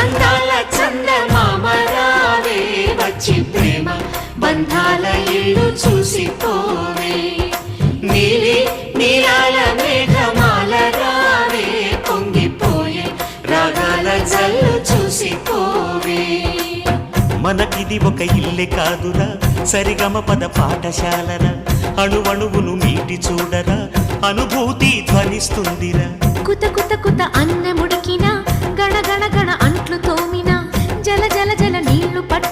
అందాల చందమామ రావే వచ్చి ప్రేమ బంధాల ఇల్లు చూసిపోవే నీలి నీలాల మేఘమాల రావే పొంగిపోయే రాగాల జల్లు చూసిపోవే మనకిది ఒక ఇల్లే కాదురా సరిగమ పద పాఠశాలరా అణువణువును మీటి చూడరా అనుభూతి ధ్వనిస్తుందిరా కుత కుత కుత అన్నముడికినా గణ గణ గణ అంట్లు తోమినా జల జల జల నీళ్లు పట్టు